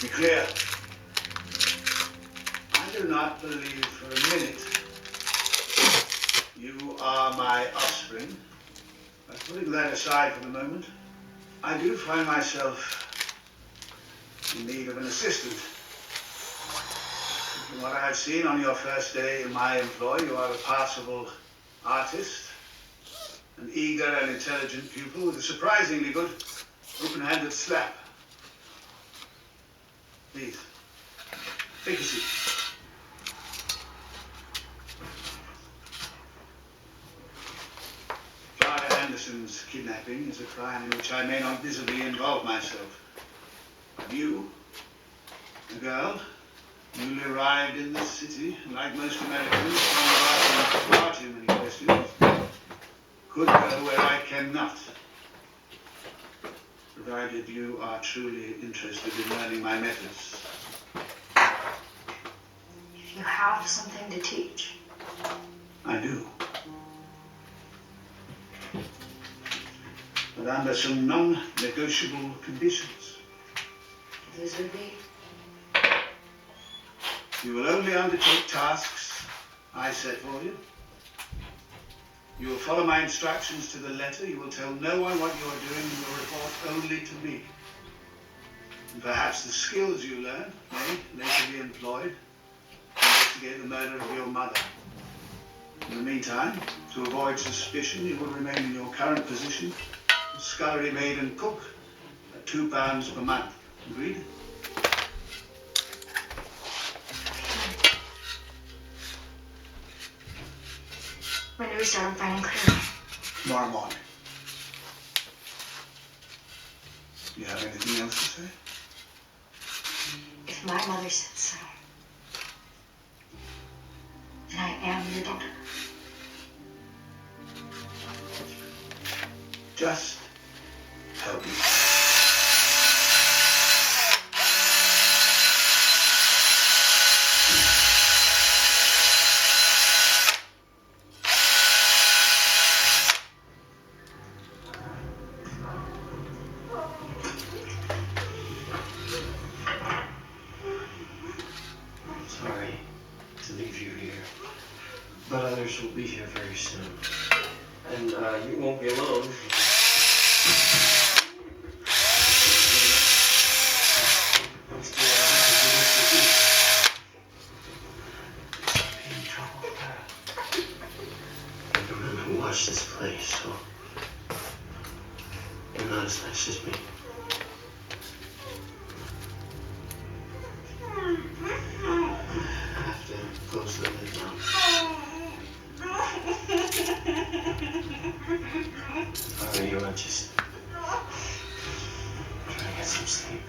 Be clear. I do not believe for a minute you are my offspring. But putting that aside for the moment, I do find myself in need of an assistant. From what I have seen on your first day in my employ, you are a passable artist, an eager and intelligent pupil with a surprisingly good open-handed slap. Please, take a seat. Clara Anderson's kidnapping is a crime in which I may not visibly involve myself. But you, a girl, newly arrived in this city, like most Americans, asking far too many questions, could go where I cannot, provided you are truly interested in learning my methods. If you have something to teach. I do. But under some non-negotiable conditions. Those would be? You will only undertake tasks I set for you. You will follow my instructions to the letter. You will tell no one what you are doing. You will report only to me. And perhaps the skills you learn may later be employed to investigate the murder of your mother. In the meantime, to avoid suspicion, you will remain in your current position as scullery maid and cook at £2 per month. Agreed? When do we start on finding clear? Tomorrow morning. Do you have anything else to say? If my mother said so, then I am your daughter. Just tell me. Sorry to leave you here, but others will be here very soon. And you won't be alone. Everyone who watched this place, so you're not as nice as me. I have to close the lid now. You are just trying to get some sleep.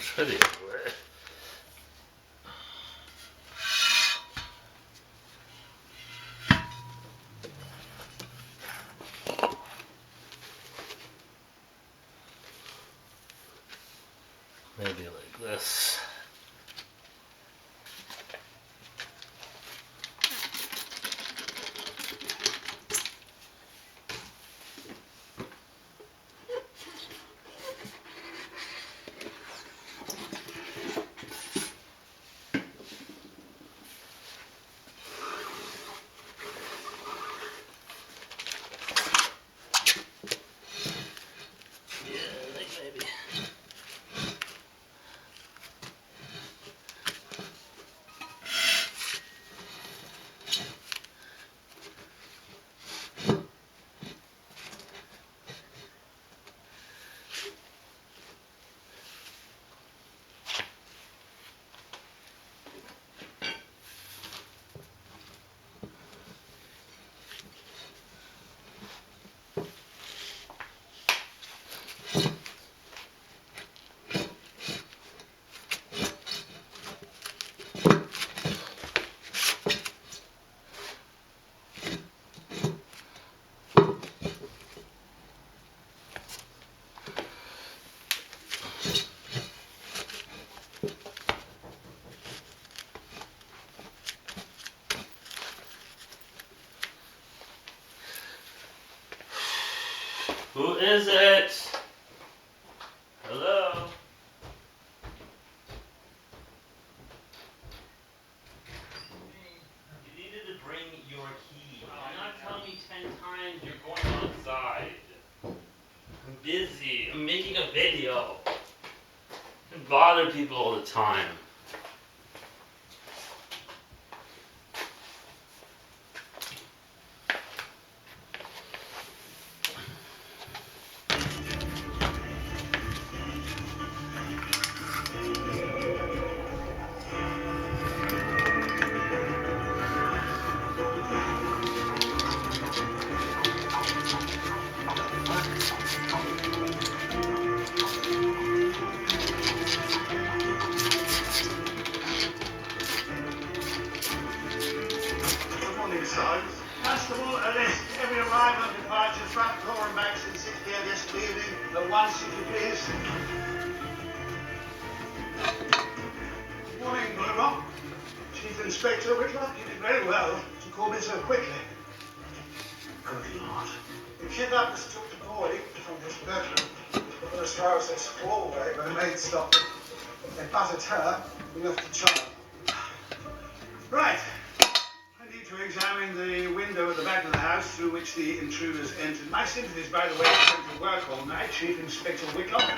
confetti everywhere. Maybe like this. Who is it? Hello? You needed to bring your key. You're not telling me 10 times you're going outside. I'm busy. I'm making a video. I bother people all the time. Constable, arrest every arrival and departure, front door and back since 6 p.m. yesterday evening. The once, if you please. Good morning, Boulevard. Chief Inspector Whitlock, you did very well to call me so quickly. Good Lord. The kidnappers took the boy from his bedroom, put her as far as this hallway, but the maid stopped them. They battered her, we left the child. Right. I need to examine the window at the back of the house through which the intruders entered. My sympathies, by the way, for them to work all night, Chief Inspector Whitlock.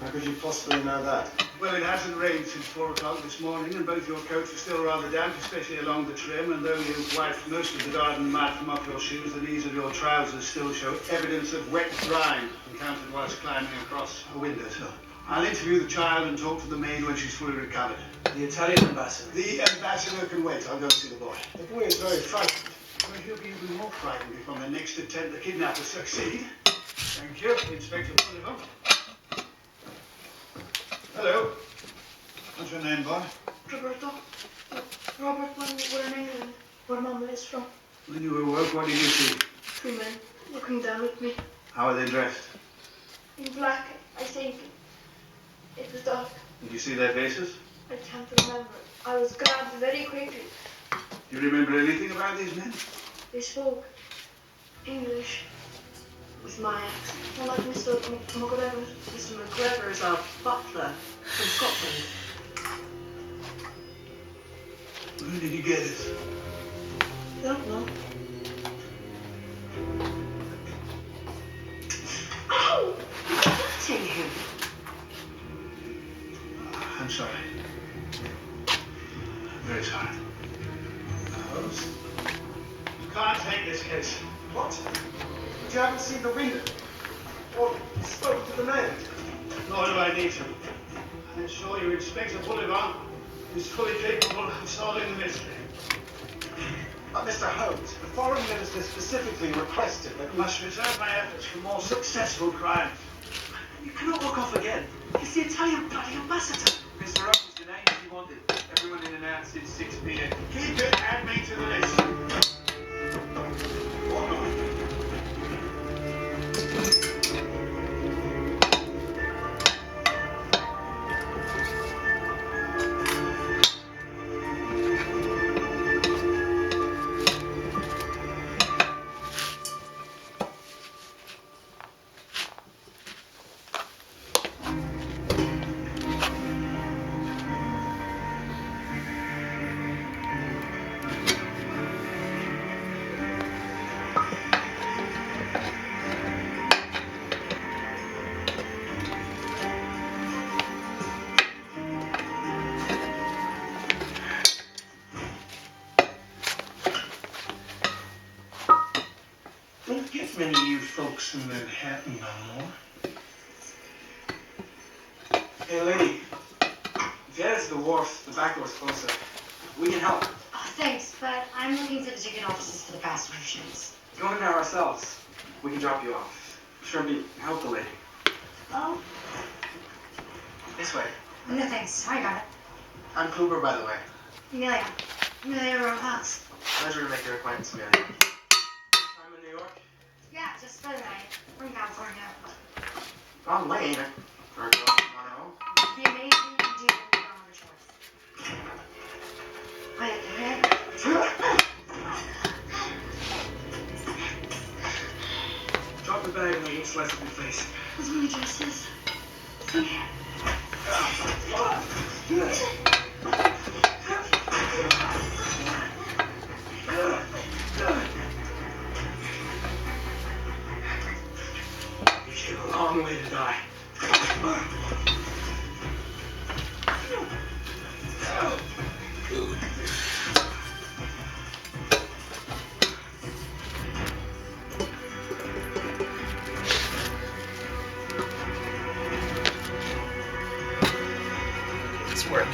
How could you possibly know that? Well, it hasn't rained since 4 o'clock this morning, and both your coats are still rather damp, especially along the trim, and though you've wiped most of the garden mud from off your shoes, the knees of your trousers still show evidence of wet grime encountered whilst climbing across a windowsill. I'll interview the child and talk to the maid when she's fully recovered. The Italian ambassador. The ambassador can wait. I'll go and see the boy. The boy is very frightened. Well, he'll be even more frightened if on the next attempt the kidnappers succeed. Thank you, Inspector Oliver. Hello. What's your name, boy? Roberto. Robert, when we were in England, where Mum is from. When you awoke, what did you see? 3 men looking down at me. How are they dressed? In black, I think. It was dark. Did you see their faces? I can't remember. I was grabbed very quickly. Do you remember anything about these men? They spoke English with my accent. Not like Mr. McGregor. Mr. McGregor is our butler from Scotland. Where did you get it? I don't know. Ow! You're hurting him. I'm sorry. I'm very sorry. Holmes? You can't take this case. What? But you haven't seen the window? Or spoke to the maid? Nor do I need to. I assure you, Inspector Boulevard is fully capable of solving the mystery. But Mr. Holmes, the foreign minister specifically requested that I must reserve my efforts for more successful crimes. You cannot walk off again. He's the Italian bloody ambassador. Mr. Up was the name he wanted. Everyone in and out since 6 p.m. Keep it, add me to the list. Walk on. Don't get many of you folks in Manhattan no more. Hey, lady. If you head to the wharf, the back door's closer. We can help. Oh, thanks, but I'm looking for the ticket offices for the passenger ships. Go in there ourselves. We can drop you off. Sure, help the lady. Oh, This way. no thanks. I got it. I'm Kluber, by the way. Amelia. Amelia Rojas. Pleasure to make your acquaintance, Amelia. I'm in New York. Yeah, just for the night. From California. Wrong lane. For a girl from Mono. The amazing you do when you don't have a choice. Wait, okay? Drop the bag and eat slice of your face. Those are my dresses. See? You take a long way to die. It's working.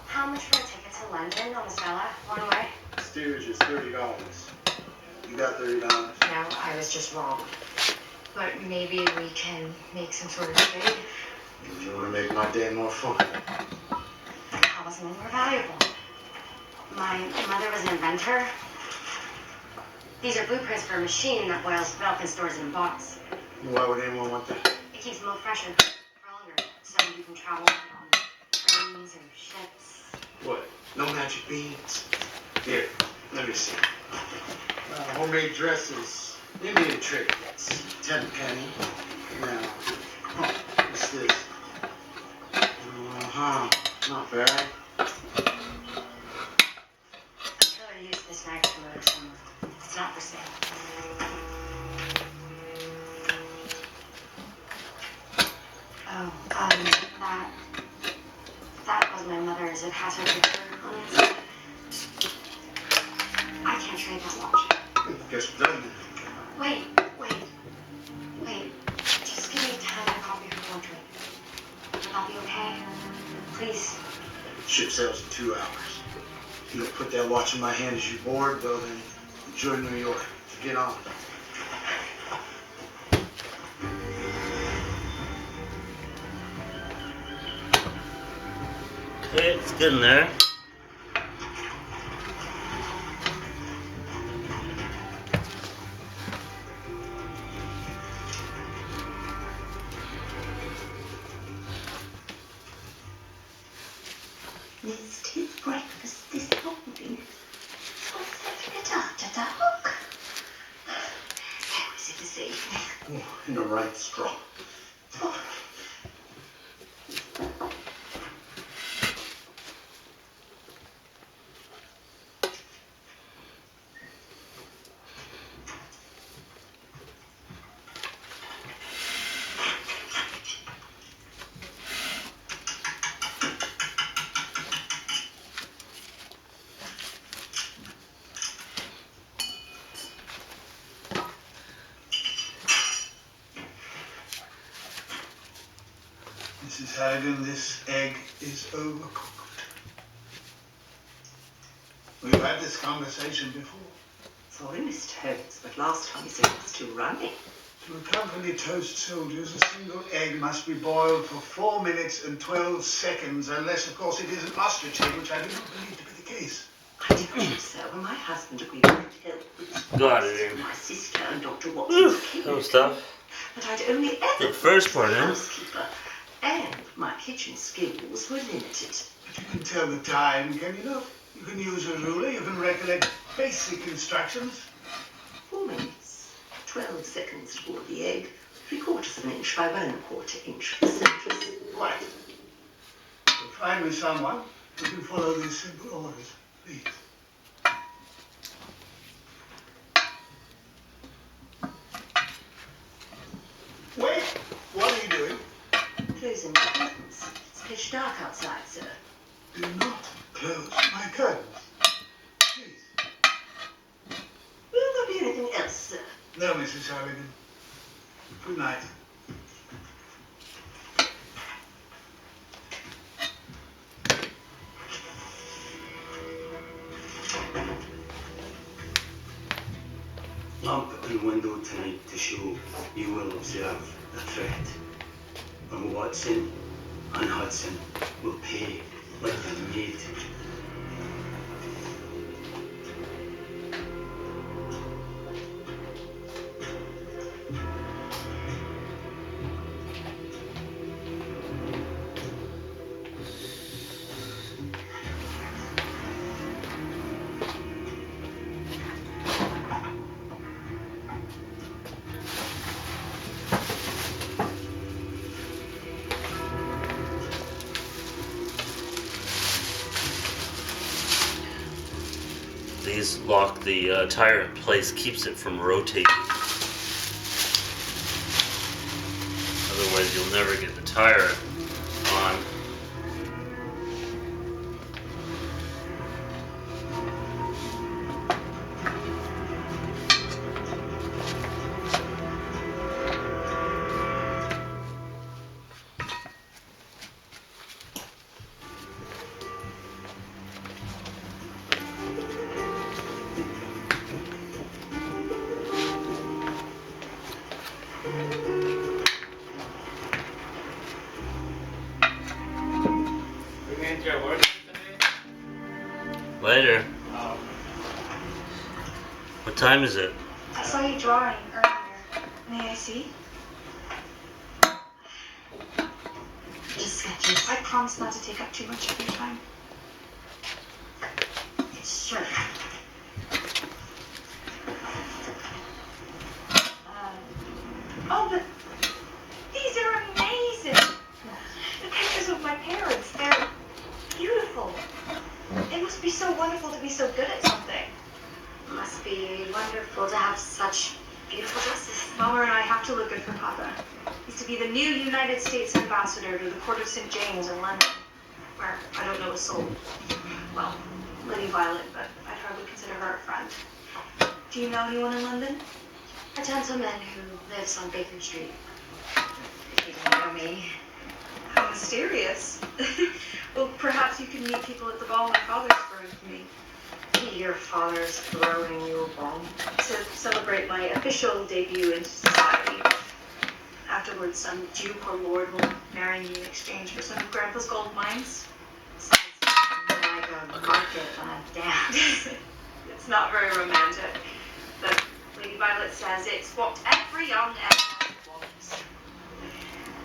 How much for a ticket to London on the Stella? One way? Steerage is $30. You got $30? No, I was just wrong. But maybe we can make some sort of trade. If you want to make my day more fun. How was something more valuable? My mother was an inventor. These are blueprints for a machine that boils milk and stores it in bottles. Why would anyone want that? It keeps milk fresher for longer, so you can travel on trains or ships. What? No magic beans? Here, let me see. Homemade dresses. Indian trick. That's 10 penny. Now, what's this? Not bad. I could use this knife to murder someone. It's not for sale. Oh, that was my mother's. It has her picture on it. I can't trade that watch. Guess we're done then. Wait. Just give me time to copy her portrait. Would that be okay? Please. Ship sails in 2 hours. You don't put that watch in my hand as you board, well then, enjoy New York. Get on. Okay, it's good in there. Missed his breakfast this morning. What's it after dark? How is it this evening? Oh, in the right straw. Mrs. Harrigan, this egg is overcooked. We've had this conversation before. Sorry, Mr. Holmes, but last time you said it was too runny. To accompany toast soldiers, a single egg must be boiled for 4 minutes and 12 seconds, unless, of course, it is an ostrich egg, which I do not believe to be the case. I told you so when my husband agreed to help with Got it in. my sister and Dr. Watson's That clinic. was tough. But I'd only ever The first part, been a eh? housekeeper, and my kitchen skills were limited. But you can tell the time, can you not? You can use a ruler, you can recollect basic instructions. 4 minutes, 12 seconds to boil the egg, 3/4 of an inch by 1/4 inch for the surface. Right. So find me someone who can follow these simple orders, please. Wait! What are you doing? Closing the curtains. It's pitch dark outside, sir. Do not close my curtains. Please. Will there be anything else, sir? No, Mrs. Halligan. Good night. Lamp and window tonight to show you will observe the threat. And Watson and Hudson will pay like a maid. These lock the tire in place, keeps it from rotating. Otherwise, you'll never get the tire on. Later. What time is it? I saw you drawing earlier. May I see? Just sketches. I promise not to take up too much of your time. Sure. Oh, but these are amazing. The pictures of my parents, they're beautiful. It must be so wonderful to be so good at something. Must be wonderful to have such beautiful dresses. Mama and I have to look good for Papa. He's to be the new United States ambassador to the Court of St. James in London, where I don't know a soul. Well, Lady Violet, but I'd hardly consider her a friend. Do you know anyone in London? A gentleman who lives on Baker Street. If you don't know me. How mysterious. Well, perhaps you can meet people at the ball my father's throwing for me. Your father's throwing you a ball. To celebrate my official debut into society. Afterwards, some duke or lord will marry me in exchange for some of Grandpa's gold mines. Sounds like a market on a dance. It's not very romantic, but Lady Violet says it's what every young man wants.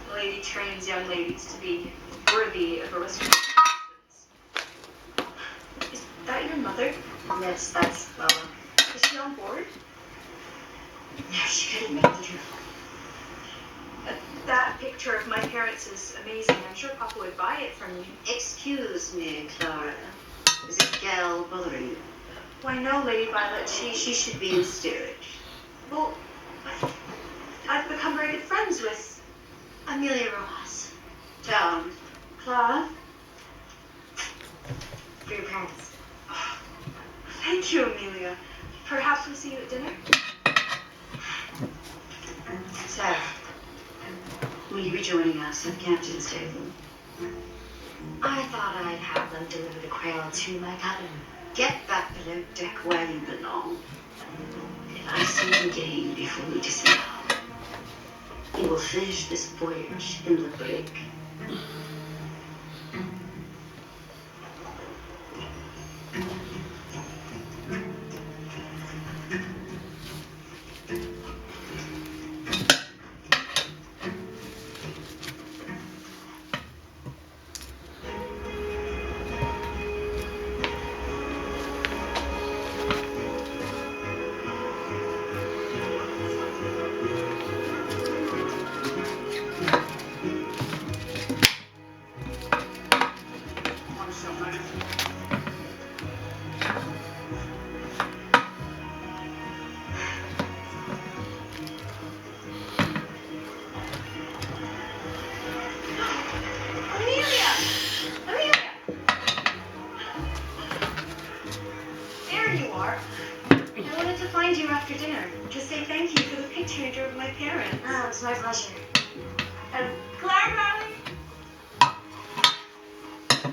The lady trains young ladies to be worthy of aristocratic husbands. Is that your mother? Yes, that's Lola. Is she on board? No, she couldn't make it. That picture of my parents is amazing. I'm sure Papa would buy it from you. Excuse me, Clara. Is a gal bothering you? Why, no, Lady Violet. She should be in steerage. Well, I've become very good friends with Amelia Rojas. Tom. Clara. For your parents. Thank you, Amelia. Perhaps we'll see you at dinner? So, will you be joining us at the captain's table? I thought I'd have them deliver the quail to my cabin. Get that below deck where you belong. If I see you again before we disavow, you will finish this voyage in the brig. Amelia! Amelia! There you are. I wanted to find you after dinner to say thank you for the picture you drew of my parents. Oh, it's my pleasure. Claire, darling!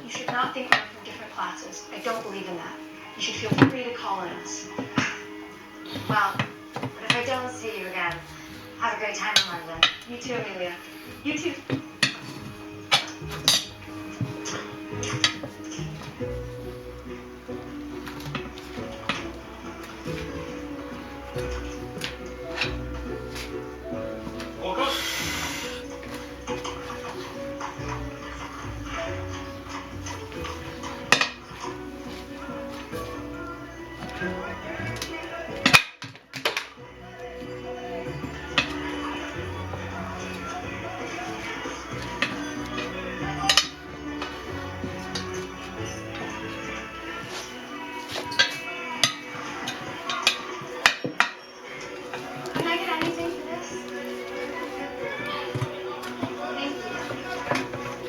You should not think we're from different classes. I don't believe in that. You should feel free to call on us. Well, but if I don't see you again, have a great time in London. You too, Amelia. You too. Walk up. Can I get anything for this? Thank you.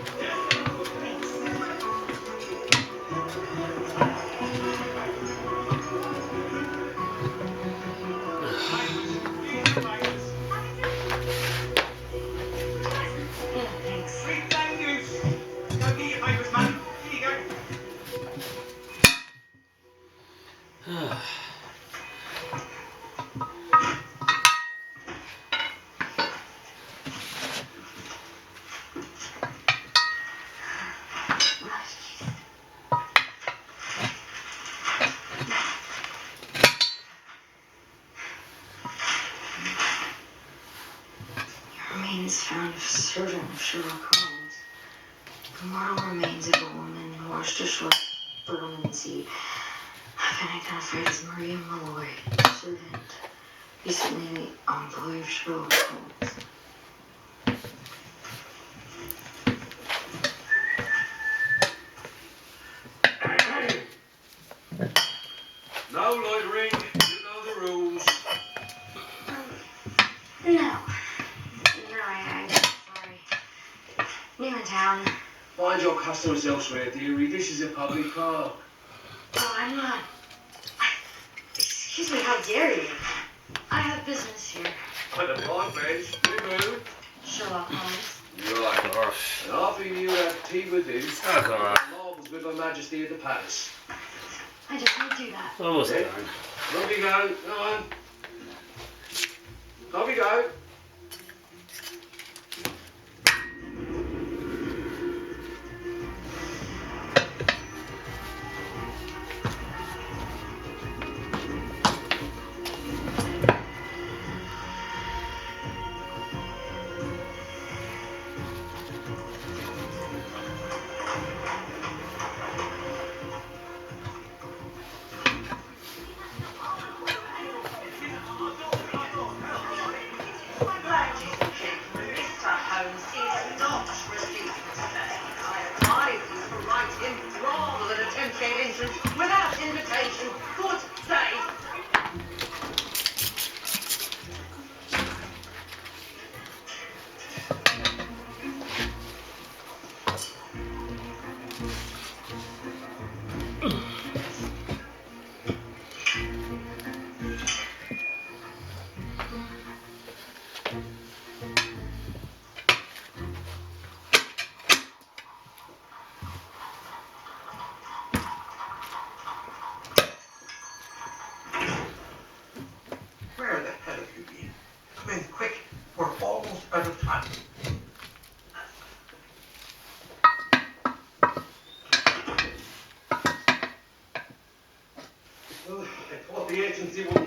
Thanks. Yeah, thanks. Go get your papers, man. Here you go. Remains found of servant of Sherlock Holmes. The mortal remains of a woman washed ashore Birmingham Sea have been identified as Maria Malloy, servant, recently employed of Sherlock Holmes. No loitering, you know the rules. No. No, I'm sorry. New in town. Find your customers elsewhere, dearie. This is a public park. Oh, I'm not. Excuse me, how dare you? I have business here. At the park bench, remove. Sherlock Holmes. Right. And after you have tea with him, Oh, come on. marvels with Her Majesty of the Palace. I just won't do that. Almost Yeah. done. Off you go. Go on. Off you go. Mr. Holmes is not refusing to stay. I advise you to write him rather than attempt an entrance without invitation. Good day.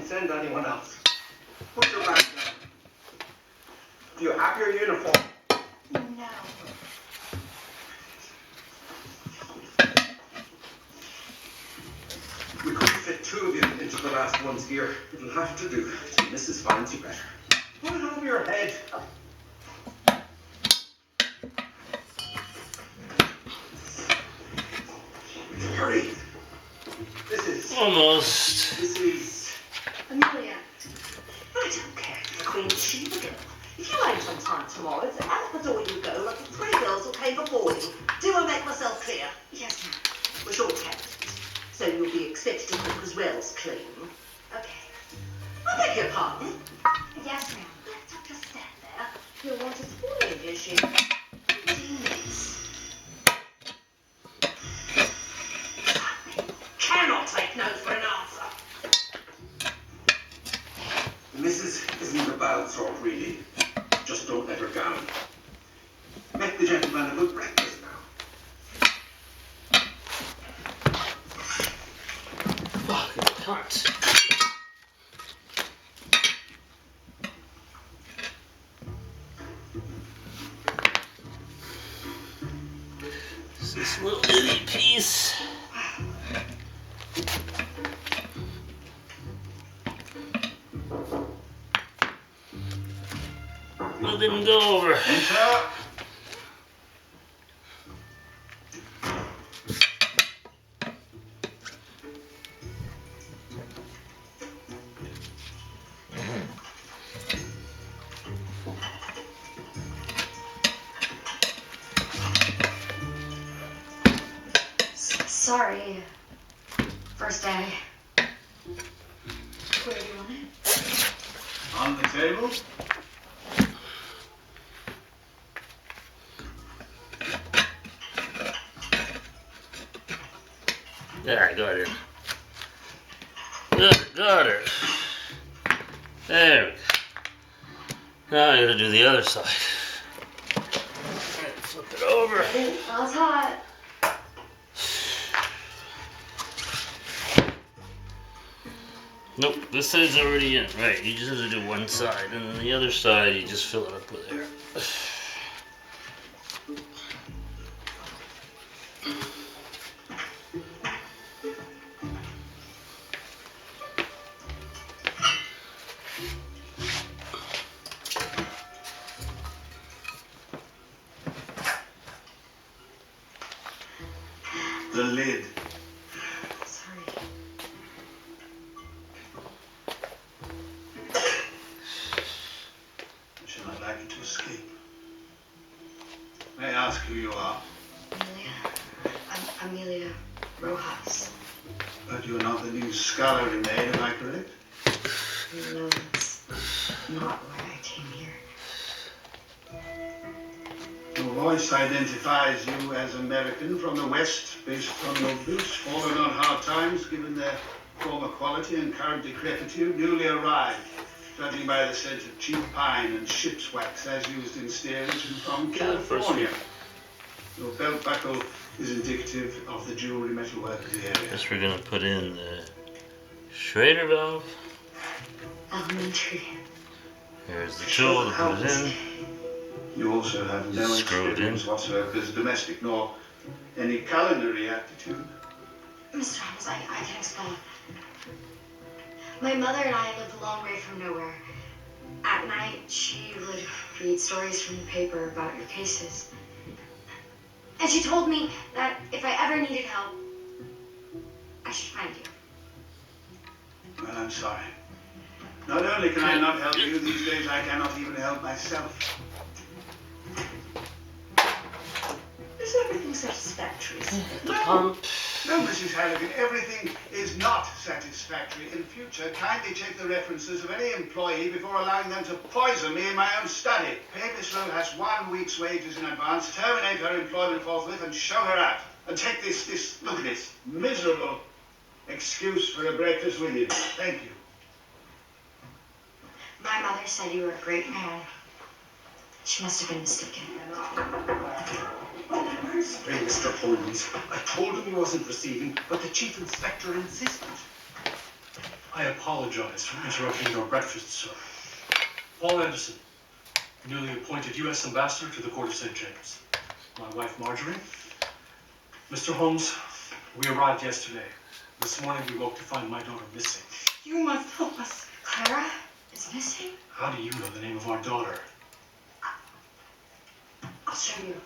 send anyone else. Put your back down. Do you have your uniform? No. We couldn't fit two of you into the last one's gear. It'll have to do. Mrs. finds you better. Put it over your head. Hurry. Almost. This is... Amelia. I don't care if the Queen's she the girl. If you ain't on time tomorrow, it's out the door you go like the three girls who came before you. Do I make myself clear? Yes, ma'am. We're short-handed, so you'll be expected to cook as well as clean. Okay. I beg your pardon. Yes, ma'am. Don't just stand there. You'll want to spoil your shit. Cannot take no for an answer. Mrs. isn't a bad sort, really. Just don't let her down. Make the gentleman a good breakfast now. Fucking cunt. This little itty piece. Let him go over. Enter. Sorry. First day. Where do you want it? On the table. There, I got her. Got her. There we go. Now I gotta do the other side. Flip it over. Oh, it's hot. Nope, this side's already in. Right, you just have to do one side, and then the other side you just fill it up with air. The lid. Sorry. I should not like you to escape. May I ask who you are? Amelia. I'm Amelia Rojas. But you're not the new scullery maid, am I correct? No, that's not why I came here. Your voice identifies you as American from the West, based on your boots, fallen on hard times, given their former quality and current decrepitude, newly arrived, judging by the scent of cheap pine and ship's wax as used in steerage and from California. Your belt buckle is indicative of the jewelry metalwork of the area. Guess we're gonna put in the Schrader valve. Elementary. Here's the tool to put it in. You also have no Screw it in. experience whatsoever as domestic nor any culinary aptitude. Mr. Holmes, I can explain. My mother and I lived a long way from nowhere. At night, she would read stories from the paper about your cases. And she told me that if I ever needed help, I should find you. Well, I'm sorry. Not only can I not help you, these days I cannot even help myself. Is everything satisfactory? The pump. No, Mrs. Halligan, everything is not satisfactory. In future, kindly check the references of any employee before allowing them to poison me in my own study. Pay Miss Rowe has 1 week's wages in advance, terminate her employment forthwith, and show her out. And take this, look at this, miserable excuse for a breakfast with you. Thank you. My mother said you were a great man. She must have been mistaken. Hey, Mr. Holmes, I told him he wasn't receiving, but the chief inspector insisted. I apologize for interrupting your breakfast, sir. Paul Anderson, newly appointed U.S. Ambassador to the Court of St. James. My wife, Marjorie. Mr. Holmes, we arrived yesterday. This morning we woke to find my daughter missing. You must help us. Clara is missing? How do you know the name of our daughter? I'll show you.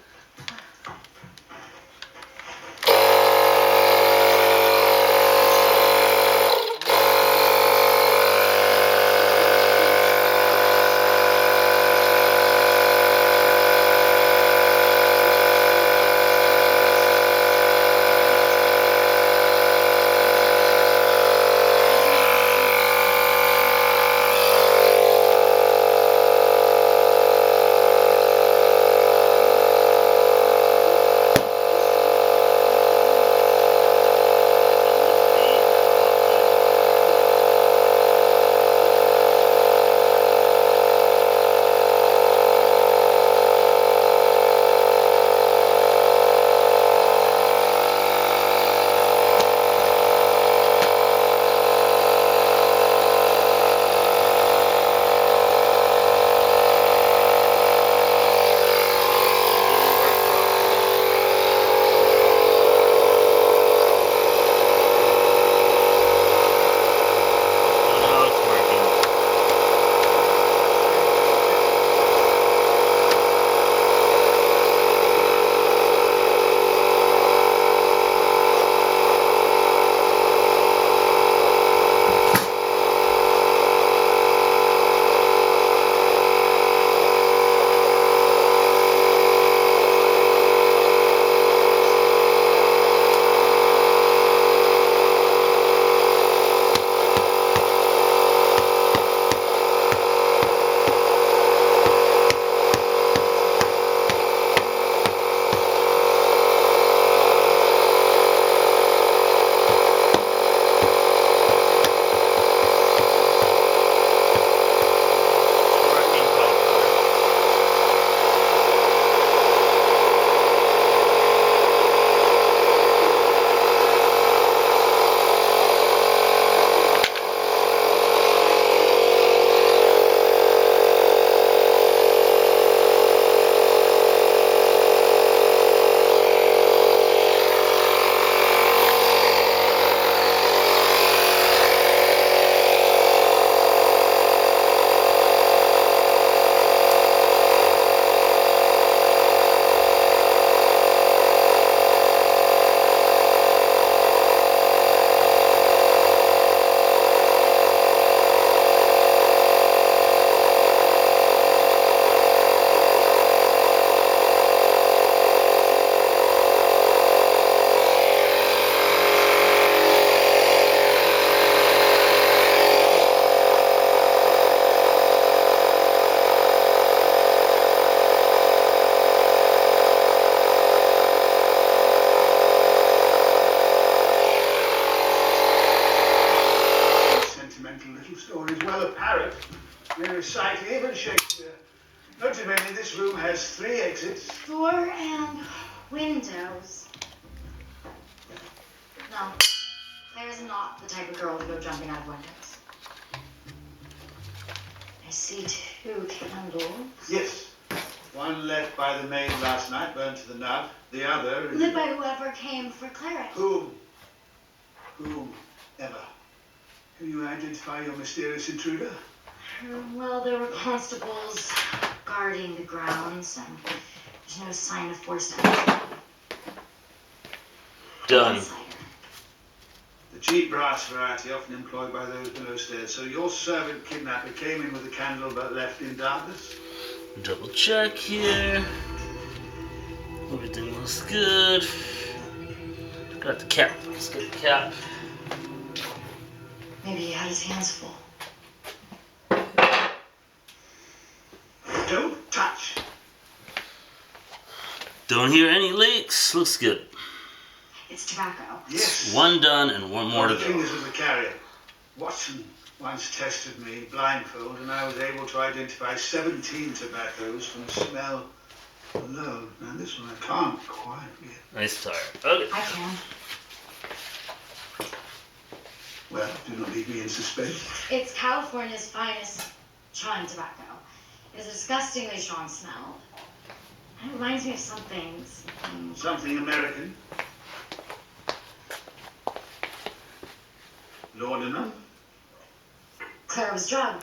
They recite even Shakespeare. Notably, this room has 3 exits. Door and windows. No, Claire's not the type of girl to go jumping out of windows. I see 2 candles. Yes. One left by the maid last night, burned to the nub. The other is... Lit by whoever came for Clara. Whom? Ever. Can you identify your mysterious intruder? Well, there were constables guarding the grounds, and there's no sign of forced entry. Done. Insider. The cheap brass variety often employed by those below stairs. So your servant kidnapper came in with a candle but left in darkness? Double check here. Everything looks good. Got the cap. Let's get the cap. Maybe he had his hands full. Don't touch. Don't hear any leaks. Looks good. It's tobacco. Yes. One done and one more to The go. fingers of the carrier. Watson once tested me blindfold, and I was able to identify 17 tobaccos from smell alone. Now this one I can't quite get. Nice tire. Okay. I can. Well, do not leave me in suspense. It's California's finest chawing tobacco. It has a disgustingly strong smell. And it reminds me of something. Something American. Laudanum. Claire was drugged.